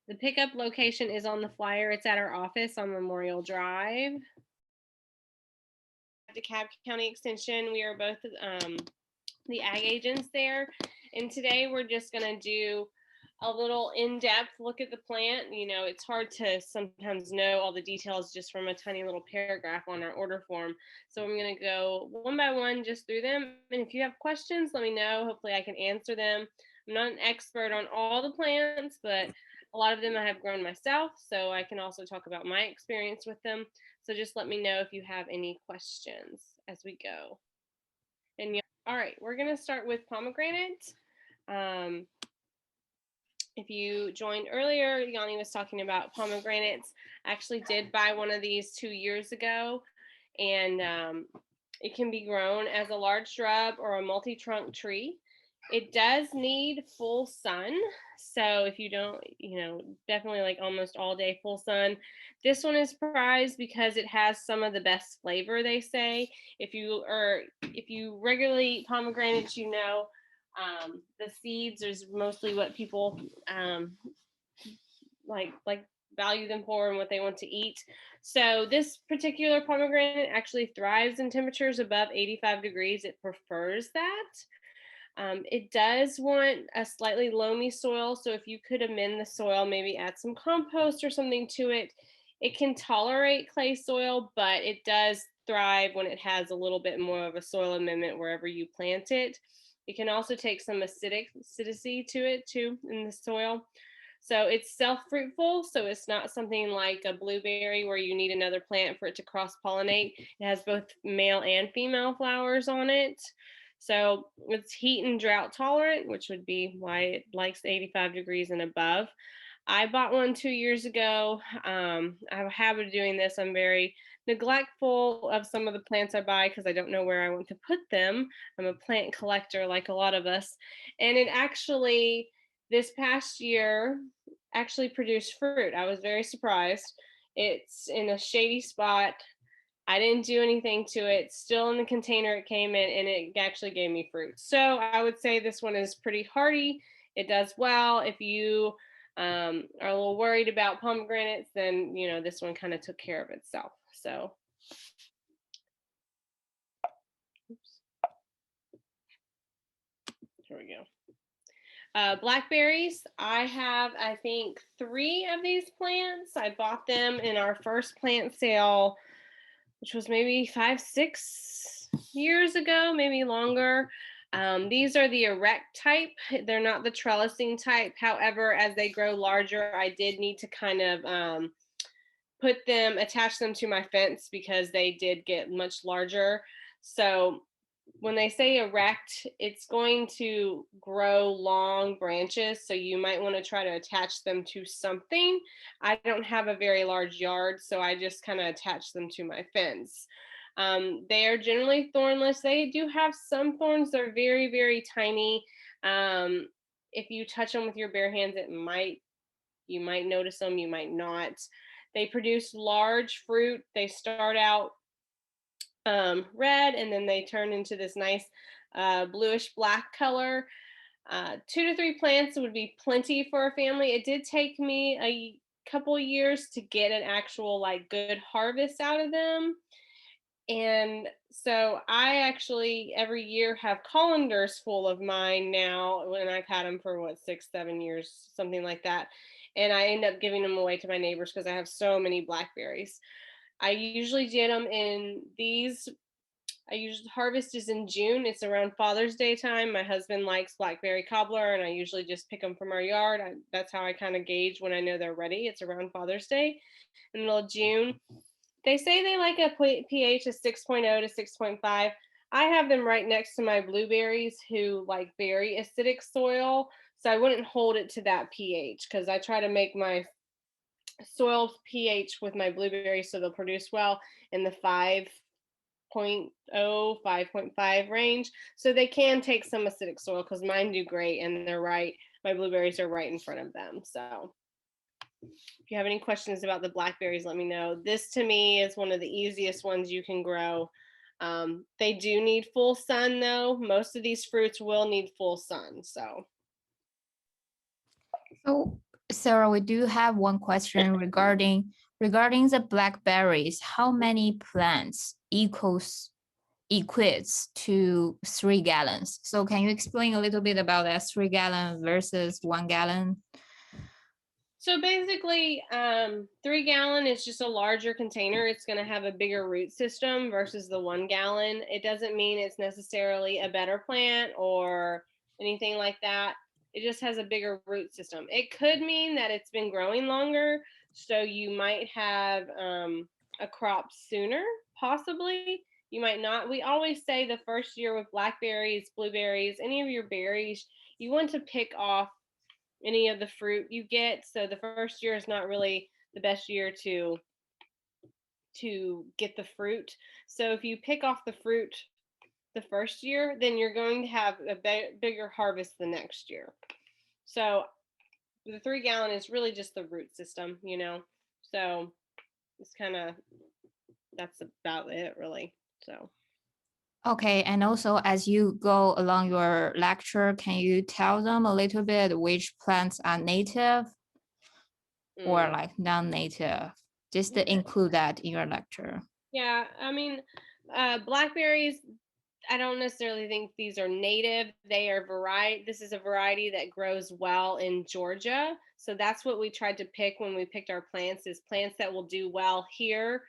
The pickup location is on the flyer. It's at our office on Memorial Drive. DeKalb County Extension. We are both the ag agents there. And today we're just going to do a little in-depth look at the plant. You know, it's hard to sometimes know all the details just from a tiny little paragraph on our order form. So I'm going to go one by one just through them. And if you have questions, let me know. Hopefully I can answer them. I'm not an expert on all the plants, but a lot of them I have grown myself. So I can also talk about my experience with them. So just let me know if you have any questions as we go. And yeah, all right, we're going to start with pomegranate. If you joined earlier, Yanni was talking about pomegranates. I actually did buy one of these 2 years ago, and it can be grown as a large shrub or a multi-trunk tree. It does need full sun. So if you don't, definitely like almost all day full sun. This one is prized because it has some of the best flavor, they say. If you regularly eat pomegranates, the seeds is mostly what people like value them for and what they want to eat. So this particular pomegranate actually thrives in temperatures above 85 degrees. It prefers that. It does want a slightly loamy soil. So if you could amend the soil, maybe add some compost or something to it, it can tolerate clay soil, but it does thrive when it has a little bit more of a soil amendment wherever you plant it. It can also take some acidity to it too in the soil. So it's self-fruitful, so it's not something like a blueberry where you need another plant for it to cross-pollinate. It has both male and female flowers on it. So it's heat and drought tolerant, which would be why it likes 85 degrees and above. I bought one 2 years ago. I have a habit of doing this. I'm very neglectful of some of the plants I buy because I don't know where I want to put them. I'm a plant collector like a lot of us. And it actually, this past year, actually produced fruit. I was very surprised. It's in a shady spot. I didn't do anything to it. Still in the container it came in, and it actually gave me fruit. So I would say this one is pretty hardy. It does well. If you are a little worried about pomegranates, then this one kind of took care of itself. So here we go. Blackberries, I have, I think, 3 of these plants. I bought them in our first plant sale, which was maybe 5, 6 years ago, maybe longer. These are the erect type. They're not the trellising type. However, as they grow larger, I did need to kind of attach them to my fence because they did get much larger. So when they say erect, it's going to grow long branches. So you might want to try to attach them to something. I don't have a very large yard, so I just kind of attach them to my fence. They are generally thornless. They do have some thorns. They're very, very tiny. If you touch them with your bare hands, you might notice them, you might not. They produce large fruit. They start out red, and then they turn into this nice bluish black color. 2 to 3 plants would be plenty for a family. It did take me a couple years to get an actual good harvest out of them. And so I actually every year have colanders full of mine now, when I've had them for 6, 7 years, something like that. And I end up giving them away to my neighbors because I have so many blackberries. I usually get them in these. I usually harvest is in June. It's around Father's Day time. My husband likes blackberry cobbler, and I usually just pick them from our yard. That's how I kind of gauge when I know they're ready. It's around Father's Day in the middle of June. They say they like a pH of 6.0 to 6.5. I have them right next to my blueberries who like very acidic soil. So I wouldn't hold it to that pH because I try to make my soil pH with my blueberries so they'll produce well in the 5.0, 5.5 range. So they can take some acidic soil because mine do great, and they're right. My blueberries are right in front of them. So if you have any questions about the blackberries, let me know. This to me is one of the easiest ones you can grow. They do need full sun though. Most of these fruits will need full sun. So Sarah, we do have one question regarding the blackberries. How many plants equates to 3 gallons? So can you explain a little bit about that 3 gallon versus 1 gallon? So basically, 3 gallon is just a larger container. It's going to have a bigger root system versus the 1 gallon. It doesn't mean it's necessarily a better plant or anything like that. It just has a bigger root system. It could mean that it's been growing longer, so you might have a crop sooner, possibly. You might not. We always say the first year with blackberries, blueberries, any of your berries, you want to pick off any of the fruit you get. So the first year is not really the best year to get the fruit. So if you pick off the fruit the first year, then you're going to have a bigger harvest the next year. So the 3 gallon is really just the root system, you know. So it's kind of, that's about it really. So Okay, and also as you go along your lecture, can you tell them a little bit which plants are native or like non-native? Just to yeah. include that in your lecture. Yeah, I mean, blackberries, I don't necessarily think these are native. They are variety. This is a variety that grows well in Georgia. So that's what we tried to pick when we picked our plants, is plants that will do well here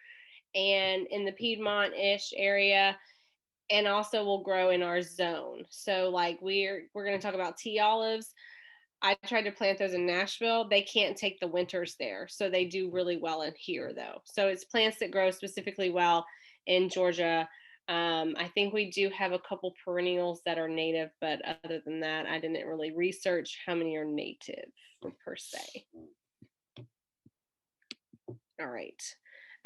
and in the Piedmont-ish area, and also will grow in our zone. So like we're going to talk about tea olives. I tried to plant those in Nashville. They can't take the winters there. So they do really well in here though. So it's plants that grow specifically well in Georgia. I think we do have a couple perennials that are native, but other than that, I didn't really research how many are native per se. All right.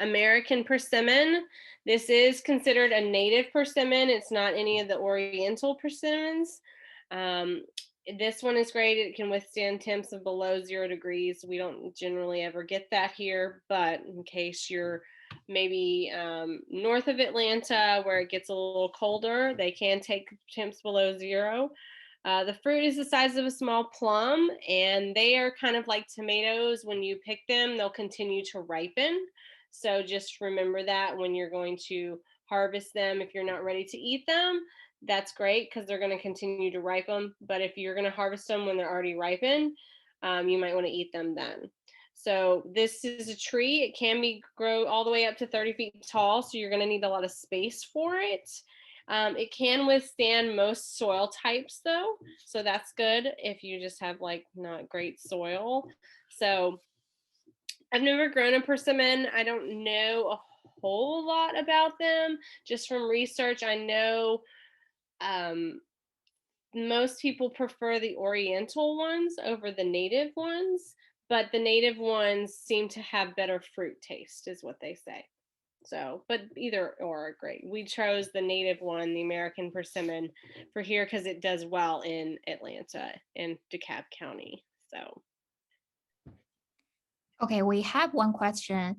American persimmon. This is considered a native persimmon. It's not any of the oriental persimmons. Um, this one is great. It can withstand temps of below 0 degrees. We don't generally ever get that here, but in case you're maybe north of Atlanta where it gets a little colder, they can take temps below 0. The fruit is the size of a small plum, and they are kind of like tomatoes. When you pick them, they'll continue to ripen. So just remember that when you're going to harvest them. If you're not ready to eat them, that's great because they're going to continue to ripen. But if you're going to harvest them when they're already ripened, you might want to eat them then. So this is a tree. It can be grow all the way up to 30 feet tall. So you're going to need a lot of space for it. It can withstand most soil types though. So that's good if you just have like not great soil. So I've never grown a persimmon. I don't know a whole lot about them. Just from research, I know most people prefer the oriental ones over the native ones, but the native ones seem to have better fruit taste, is what they say. So, but either or are great. We chose the native one, the American persimmon, for here because it does well in Atlanta and DeKalb County. So, Okay, we have one question.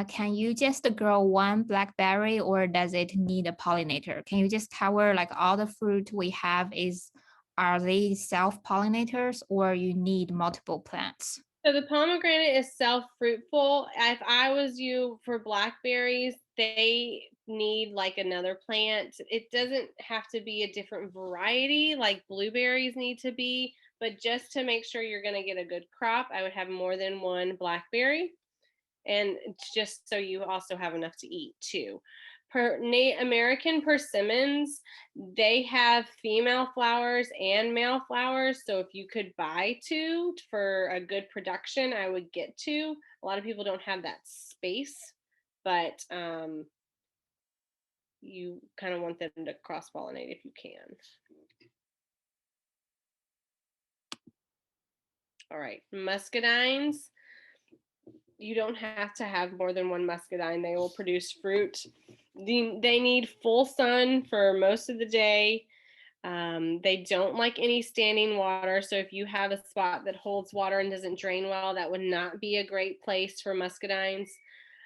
Can you just grow one blackberry or does it need a pollinator? Can you just cover like all the fruit we have are they self-pollinators or you need multiple plants? so the pomegranate is self-fruitful. If I was you for blackberries, they need like another plant. It doesn't have to be a different variety like blueberries need to be, but just to make sure you're going to get a good crop, I would have more than one blackberry. And just so you also have enough to eat too. American persimmons, they have female flowers and male flowers. So if you could buy two for a good production, I would get two. A lot of people don't have that space, but you kind of want them to cross pollinate if you can. All right, muscadines. You don't have to have more than one muscadine. They will produce fruit. They need full sun for most of the day. They don't like any standing water. So if you have a spot that holds water and doesn't drain well, that would not be a great place for muscadines.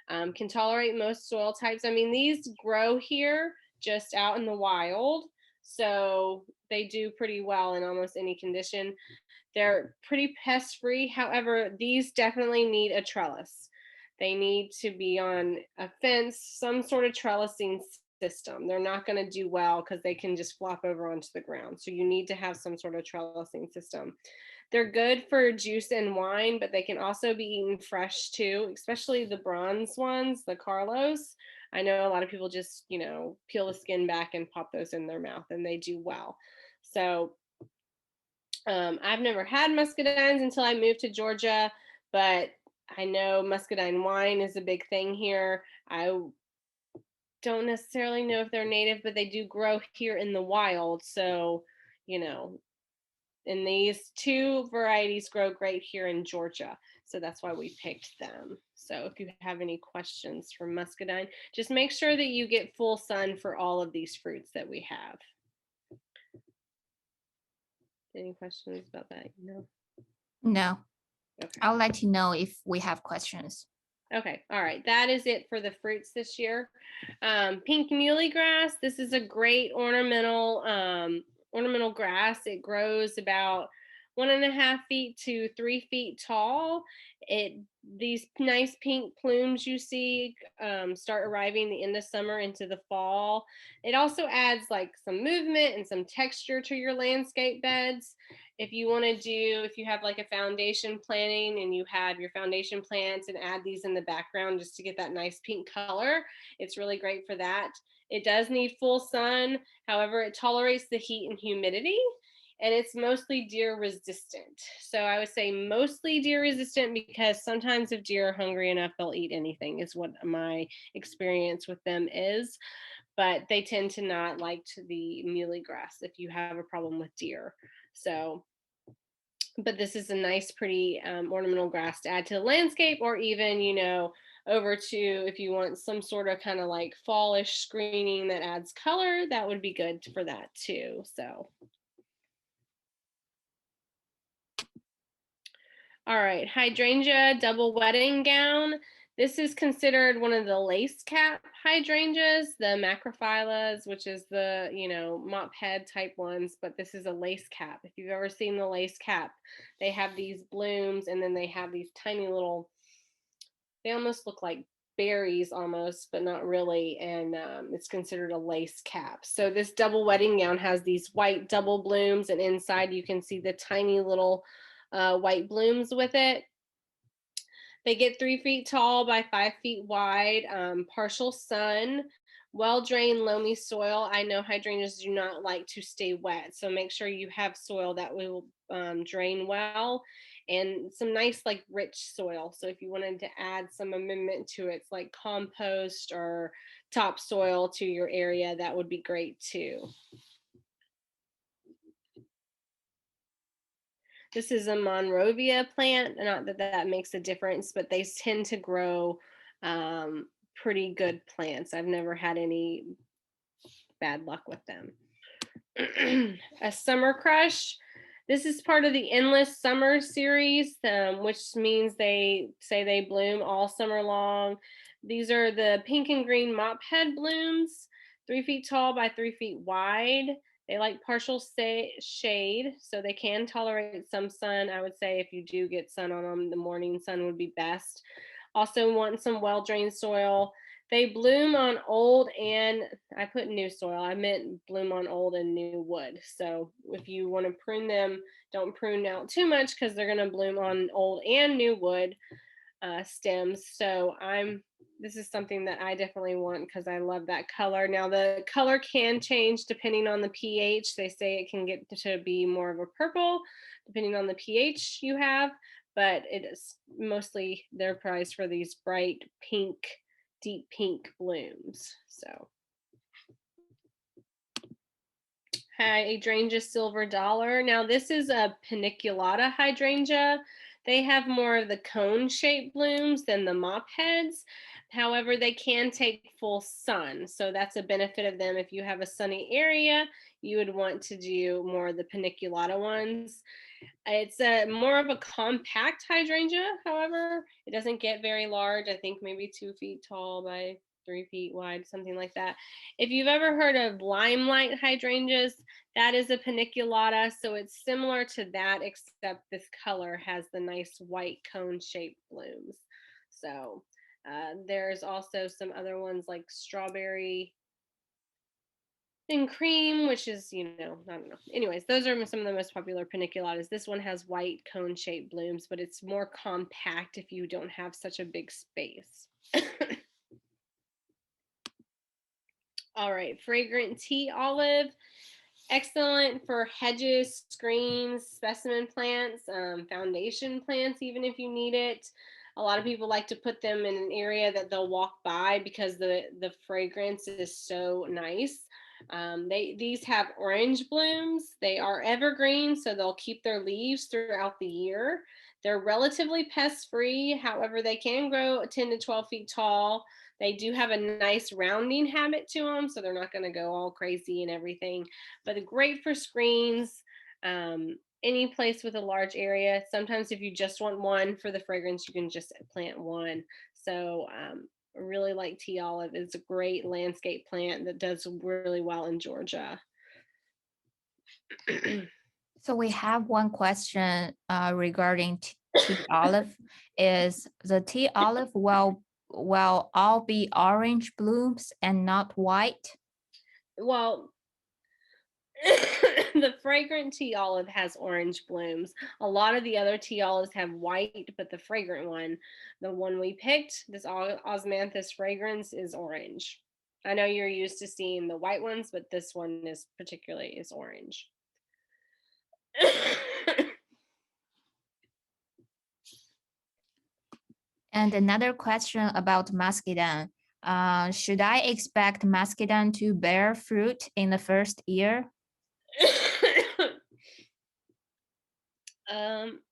Can tolerate most soil types. I mean, these grow here just out in the wild. So they do pretty well in almost any condition. They're pretty pest free. However, these definitely need a trellis. They need to be on a fence, some sort of trellising system. They're not going to do well because they can just flop over onto the ground. So you need to have some sort of trellising system. They're good for juice and wine, but they can also be eaten fresh too, especially the bronze ones, the Carlos. I know a lot of people just, peel the skin back and pop those in their mouth, and they do well. So I've never had muscadines until I moved to Georgia, but I know muscadine wine is a big thing here. I don't necessarily know if they're native, but they do grow here in the wild. So, you know, and these two varieties grow great here in Georgia. So that's why we picked them. So if you have any questions for muscadine, just make sure that you get full sun for all of these fruits that we have. Any questions about that? No. No. Okay. I'll let you know if we have questions. Okay, all right. That is it for the fruits this year. Pink muhly grass. This is a great ornamental grass. It grows about 1.5 feet to 3 feet tall. These nice pink plumes you see start arriving the end of summer into the fall. It also adds like some movement and some texture to your landscape beds. If you have like a foundation planting and you have your foundation plants and add these in the background just to get that nice pink color, it's really great for that. It does need full sun. However, it tolerates the heat and humidity, and it's mostly deer resistant. So I would say mostly deer resistant, because sometimes if deer are hungry enough, they'll eat anything, is what my experience with them is. But they tend to not like the muhly grass if you have a problem with deer. So, but this is a nice, pretty ornamental grass to add to the landscape, or even, over to if you want some sort of kind of like fallish screening that adds color, that would be good for that too. So, all right, hydrangea double wedding gown. This is considered one of the lace cap hydrangeas, the macrophylla, which is the, mop head type ones, but this is a lace cap. If you've ever seen the lace cap, they have these blooms, and then they have these tiny little, they almost look like berries almost, but not really, and it's considered a lace cap. So this double wedding gown has these white double blooms, and inside you can see the tiny little white blooms with it. They get 3 feet tall by 5 feet wide, partial sun, well-drained loamy soil. I know hydrangeas do not like to stay wet, so make sure you have soil that will drain well, and some nice like rich soil. So if you wanted to add some amendment to it, it's like compost or topsoil to your area, that would be great too. This is a Monrovia plant. Not that that makes a difference, but they tend to grow pretty good plants. I've never had any bad luck with them. A summer crush. This is part of the Endless Summer series, which means they say they bloom all summer long. These are the pink and green mop head blooms, 3 feet tall by 3 feet wide. They like partial shade, so they can tolerate some sun. I would say if you do get sun on them, the morning sun would be best. Also want some well-drained soil. They bloom on old, and I put new soil. I meant bloom on old and new wood. So if you want to prune them, don't prune out too much, because they're going to bloom on old and new wood stems. So this is something that I definitely want, because I love that color. Now the color can change depending on the pH. They say it can get to be more of a purple depending on the pH you have, but it is mostly they're prized for these bright pink, deep pink blooms. So hydrangea silver dollar. Now this is a paniculata hydrangea. They have more of the cone shaped blooms than the mop heads. However, they can take full sun. So that's a benefit of them. If you have a sunny area, you would want to do more of the paniculata ones. It's more of a compact hydrangea. However, it doesn't get very large. I think maybe 2 feet tall by 3 feet wide, something like that. If you've ever heard of limelight hydrangeas, that is a paniculata. So it's similar to that, except this color has the nice white cone shaped blooms. So there's also some other ones like strawberry and cream, which is, I don't know. Anyways, those are some of the most popular paniculatas. This one has white cone shaped blooms, but it's more compact if you don't have such a big space. All right, fragrant tea olive. Excellent for hedges, screens, specimen plants, foundation plants, even if you need it. A lot of people like to put them in an area that they'll walk by because the fragrance is so nice. These have orange blooms. They are evergreen, so they'll keep their leaves throughout the year. They're relatively pest free. However, they can grow 10 to 12 feet tall. They do have a nice rounding habit to them, so they're not going to go all crazy and everything. But great for screens, any place with a large area. Sometimes if you just want one for the fragrance, you can just plant one. So I really like tea olive. It's a great landscape plant that does really well in Georgia. So we have one question regarding tea olive. Is the tea olive will all be orange blooms and not white? Well, the fragrant tea olive has orange blooms. A lot of the other tea olives have white, but the fragrant one, the one we picked, this osmanthus fragrance, is orange. I know you're used to seeing the white ones, but this one is orange. And another question about muscadine. Should I expect muscadine to bear fruit in the first year?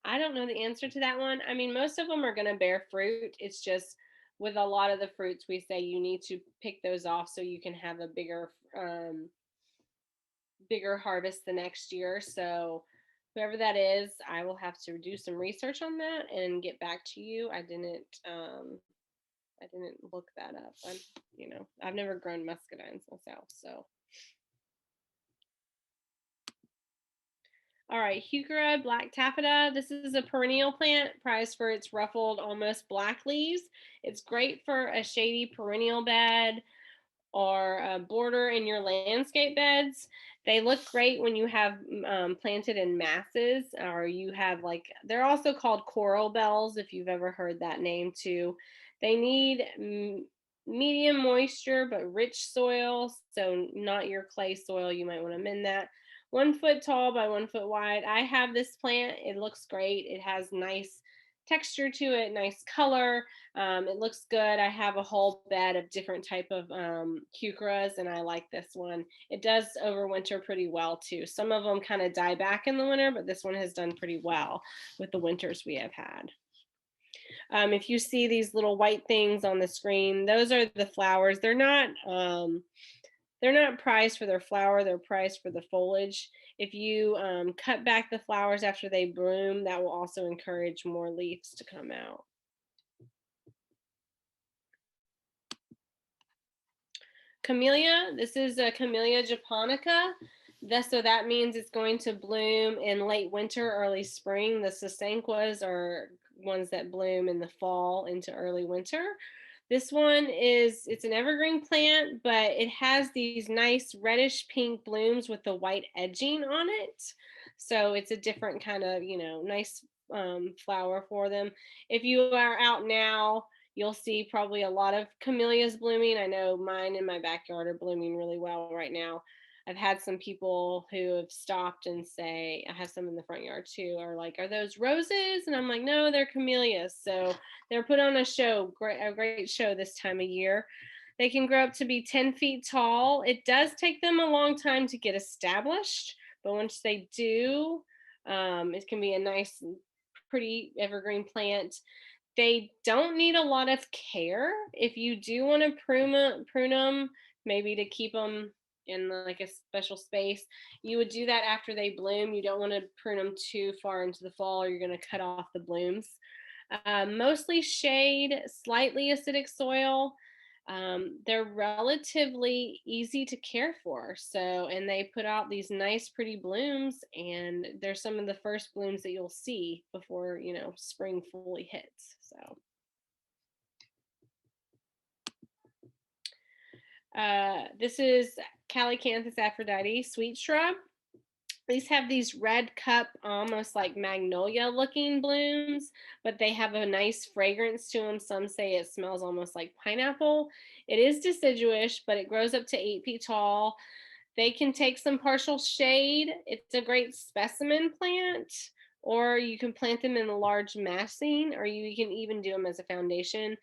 I don't know the answer to that one. I mean, most of them are going to bear fruit. It's just with a lot of the fruits, we say you need to pick those off so you can have a bigger harvest the next year. So whoever that is, I will have to do some research on that and get back to you. I didn't look that up. I've never grown muscadines myself, so. All right, Heuchera black taffeta. This is a perennial plant prized for its ruffled, almost black leaves. It's great for a shady perennial bed or a border in your landscape beds. They look great when you have planted in masses, or you have they're also called coral bells, if you've ever heard that name too. They need medium moisture but rich soil, so not your clay soil. You might want to amend that. 1 foot tall by 1 foot wide. I have this plant. It looks great. It has nice texture to it, nice color. It looks good. I have a whole bed of different type of heucheras, and I like this one. It does overwinter pretty well too. Some of them kind of die back in the winter, but this one has done pretty well with the winters we have had. If you see these little white things on the screen, those are the flowers. They're not prized for their flower, they're prized for the foliage. If you cut back the flowers after they bloom, that will also encourage more leaves to come out. Camellia, this is a Camellia japonica. So that means it's going to bloom in late winter, early spring. The sasanquas are ones that bloom in the fall into early winter. This one it's an evergreen plant, but it has these nice reddish pink blooms with the white edging on it. So it's a different kind of, nice flower for them. If you are out now, you'll see probably a lot of camellias blooming. I know mine in my backyard are blooming really well right now. I've had some people who have stopped and say, I have some in the front yard too, are like, are those roses? And I'm like, no, they're camellias. So they're put on a great show this time of year. They can grow up to be 10 feet tall. It does take them a long time to get established, but once they do, it can be a nice, pretty evergreen plant. They don't need a lot of care. If you do want to prune them, maybe to keep them in like a special space, you would do that after they bloom. You don't want to prune them too far into the fall, or you're going to cut off the blooms. Mostly shade, slightly acidic soil. They're relatively easy to care for. So, and they put out these nice, pretty blooms, and they're some of the first blooms that you'll see before, spring fully hits. So, this is Calycanthus aphrodite sweet shrub. These have these red cup, almost like magnolia looking blooms, but they have a nice fragrance to them. Some say it smells almost like pineapple. It is deciduous, but it grows up to 8 feet tall. They can take some partial shade. It's a great specimen plant, or you can plant them in a large massing, or you can even do them as a foundation.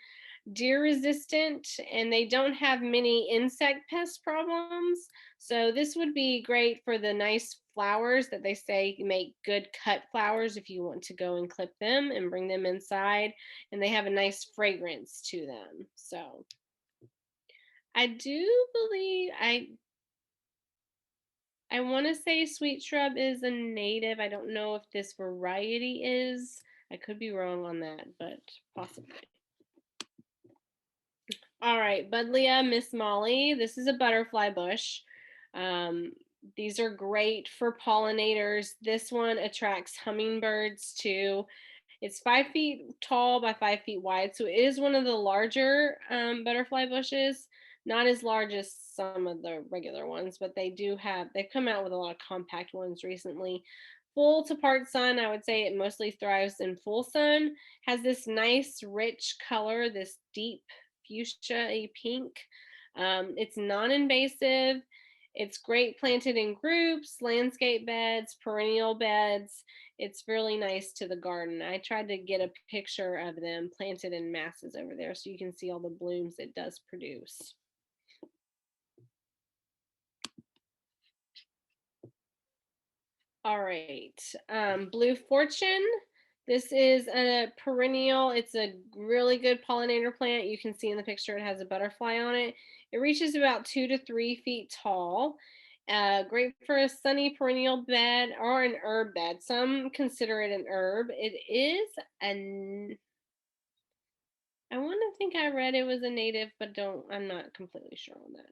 Deer resistant, and they don't have many insect pest problems. So this would be great for the nice flowers that they say make good cut flowers if you want to go and clip them and bring them inside, and they have a nice fragrance to them. So I do believe I want to say sweet shrub is a native. I don't know if this variety is. I could be wrong on that, but possibly. All right, Buddleia Miss Molly. This is a butterfly bush. These are great for pollinators. This one attracts hummingbirds too. It's 5 feet tall by 5 feet wide, so it is one of the larger butterfly bushes. Not as large as some of the regular ones, but they've come out with a lot of compact ones recently. Full to part sun, I would say it mostly thrives in full sun. Has this nice rich color, this deep fuchsia pink. It's non-invasive. It's great planted in groups, landscape beds, perennial beds. It's really nice to the garden. I tried to get a picture of them planted in masses over there so you can see all the blooms it does produce. All right, Blue Fortune. This is a perennial. It's a really good pollinator plant. You can see in the picture it has a butterfly on it. It reaches about 2 to 3 feet tall. Great for a sunny perennial bed or an herb bed. Some consider it an herb. It is an I want to think I read it was a native, but I'm not completely sure on that.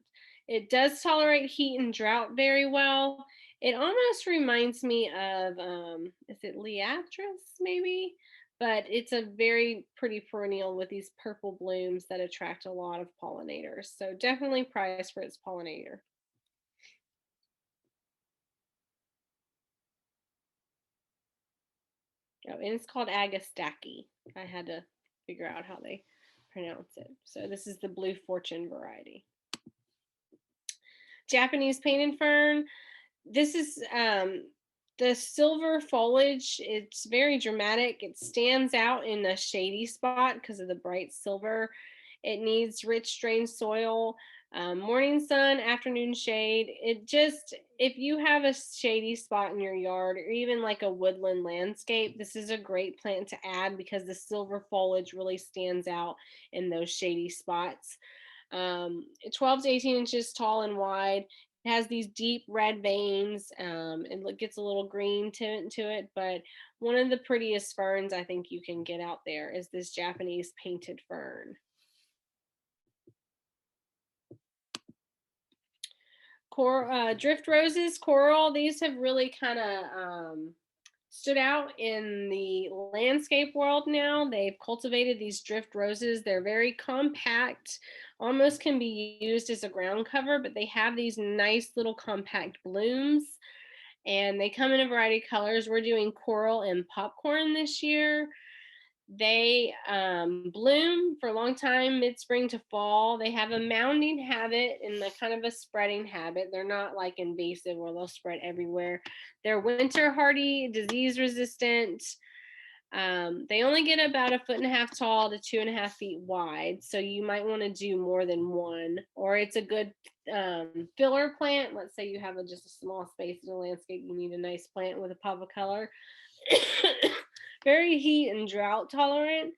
It does tolerate heat and drought very well. It almost reminds me of, is it Liatris maybe? But it's a very pretty perennial with these purple blooms that attract a lot of pollinators. So definitely prized for its pollinator. Oh, and it's called Agastache. I had to figure out how they pronounce it. So this is the Blue Fortune variety. Japanese painted fern. This is the silver foliage. It's very dramatic. It stands out in a shady spot because of the bright silver. It needs rich drained soil, morning sun, afternoon shade. If you have a shady spot in your yard or even like a woodland landscape, this is a great plant to add because the silver foliage really stands out in those shady spots. 12 to 18 inches tall and wide. It has these deep red veins, and it gets a little green tint to it, but one of the prettiest ferns I think you can get out there is this Japanese painted fern. Drift roses, coral, these have really kind of stood out in the landscape world now. They've cultivated these drift roses. They're very compact, almost can be used as a ground cover, but they have these nice little compact blooms, and they come in a variety of colors. We're doing coral and popcorn this year. They bloom for a long time, mid-spring to fall. They have a mounding habit and a kind of a spreading habit. They're not like invasive where they'll spread everywhere. They're winter hardy, disease resistant. They only get about 1.5 feet tall to 2.5 feet wide. So you might want to do more than one, or it's a good filler plant. Let's say you have just a small space in a landscape. You need a nice plant with a pop of color. Very heat and drought tolerant.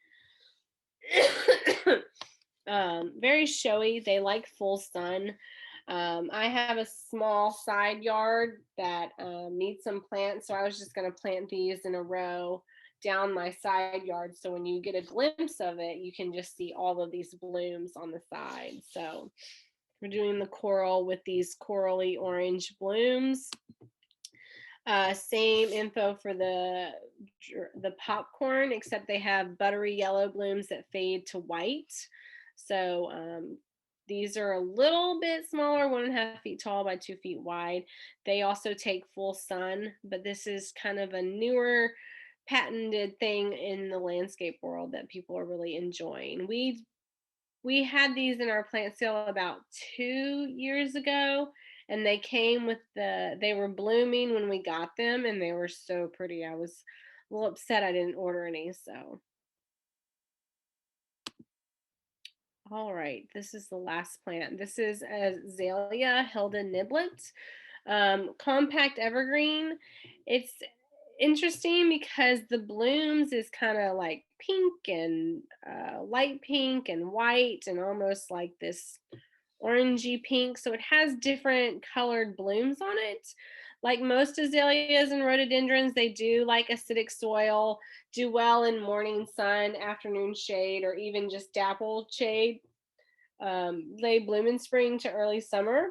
Very showy. They like full sun. I have a small side yard that needs some plants, so I was just going to plant these in a row down my side yard. So when you get a glimpse of it, you can just see all of these blooms on the side. So we're doing the coral with these corally orange blooms. Same info for the popcorn, except they have buttery yellow blooms that fade to white. So these are a little bit smaller, 1.5 feet tall by 2 feet wide. They also take full sun, but this is kind of a newer patented thing in the landscape world that people are really enjoying. We had these in our plant sale about 2 years ago, and they came with they were blooming when we got them, and they were so pretty. I was a little upset I didn't order any. So all right, this is the last plant. This is Azalea Hilda Niblet, compact evergreen. It's interesting because the blooms is kind of like pink and light pink and white and almost like this orangey pink. So it has different colored blooms on it. Like most azaleas and rhododendrons, they do like acidic soil, do well in morning sun, afternoon shade, or even just dapple shade. They bloom in spring to early summer.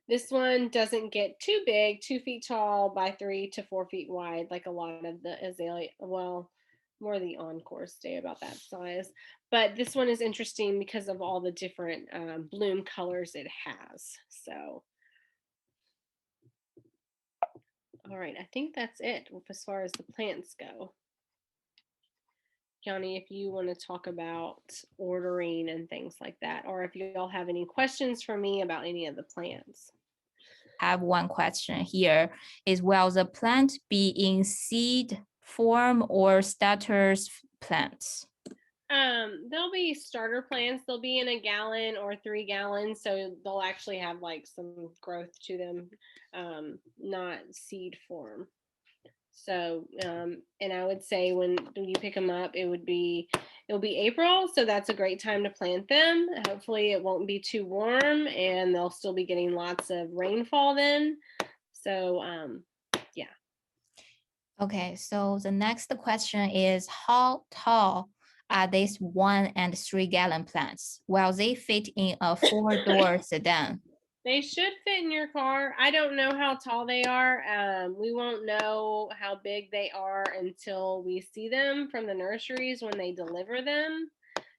This one doesn't get too big, 2 feet tall by 3 to 4 feet wide, like a lot of the azalea. Well, more the encore stay about that size. But this one is interesting because of all the different bloom colors it has. So, all right, I think that's it as far as the plants go. Johnny, if you want to talk about ordering and things like that, or if you all have any questions for me about any of the plants. Have one question here is, will the plant be in seed form or starters plants? They'll be starter plants. They'll be in a gallon or 3 gallons, so they'll actually have like some growth to them, not seed form. So, and I would say when you pick them up, it'll be April, so that's a great time to plant them. Hopefully, it won't be too warm, and they'll still be getting lots of rainfall then. So, yeah. Okay, so the next question is, how tall are these 1 and 3 gallon plants? Will they fit in a 4-door sedan? They should fit in your car. I don't know how tall they are. We won't know how big they are until we see them from the nurseries when they deliver them.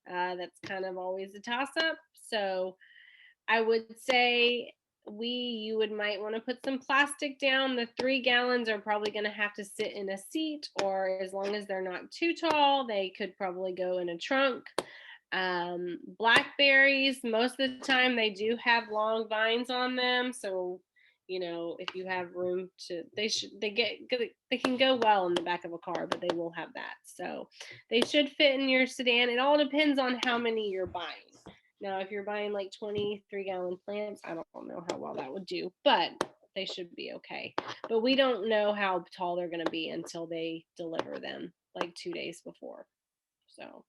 That's kind of always a toss up. So I would say you might want to put some plastic down. The 3 gallons are probably going to have to sit in a seat, or as long as they're not too tall, they could probably go in a trunk. Blackberries, most of the time they do have long vines on them, so if you have room to, they can go well in the back of a car, but they will have that, so they should fit in your sedan. It all depends on how many you're buying. Now if you're buying like 23-gallon plants, I don't know how well that would do, but they should be okay. But we don't know how tall they're going to be until they deliver them like 2 days before. So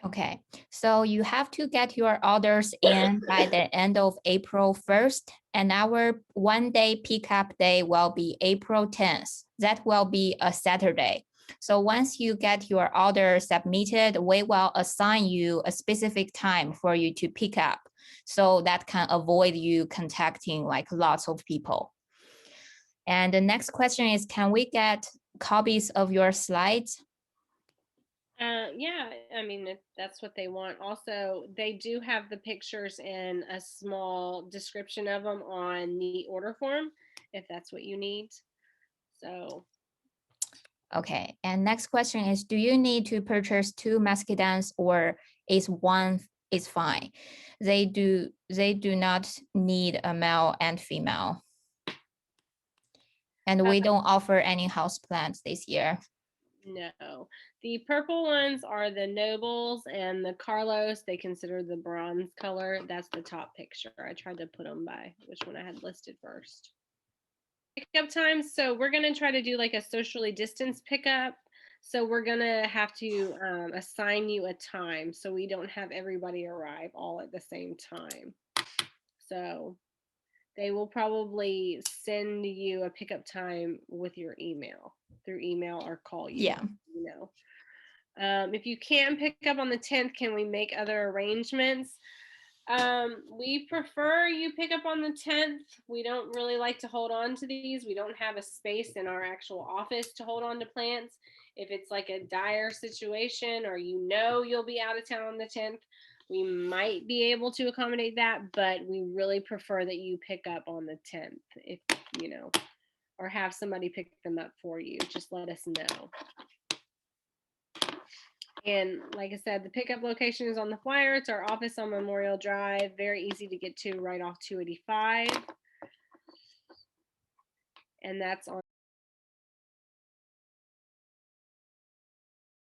Okay, so you have to get your orders in by the end of April 1st, and our 1-day pickup day will be April 10th. That will be a Saturday. So once you get your order submitted, we will assign you a specific time for you to pick up, so that can avoid you contacting like lots of people. And the next question is, can we get copies of your slides? Yeah, I mean, if that's what they want. Also, they do have the pictures and a small description of them on the order form, if that's what you need. So, Okay, and next question is, do you need to purchase 2 muscadines, or is one is fine? They do not need a male and female. And we don't offer any house plants this year. no. The purple ones are the Nobles, and the Carlos, they consider the bronze color. That's the top picture. I tried to put them by which one I had listed first. Pickup times. So we're going to try to do like a socially distanced pickup. So we're going to have to assign you a time so we don't have everybody arrive all at the same time. So they will probably send you a pickup time with your email, through email, or call you. Yeah. You know. If you can't pick up on the 10th, can we make other arrangements? We prefer you pick up on the 10th. We don't really like to hold on to these. We don't have a space in our actual office to hold on to plants. If it's like a dire situation, or you know you'll be out of town on the 10th, we might be able to accommodate that, but we really prefer that you pick up on the 10th, if you know, or have somebody pick them up for you. Just let us know. And like I said, the pickup location is on the flyer. It's our office on Memorial Drive. Very easy to get to, right off 285. And that's on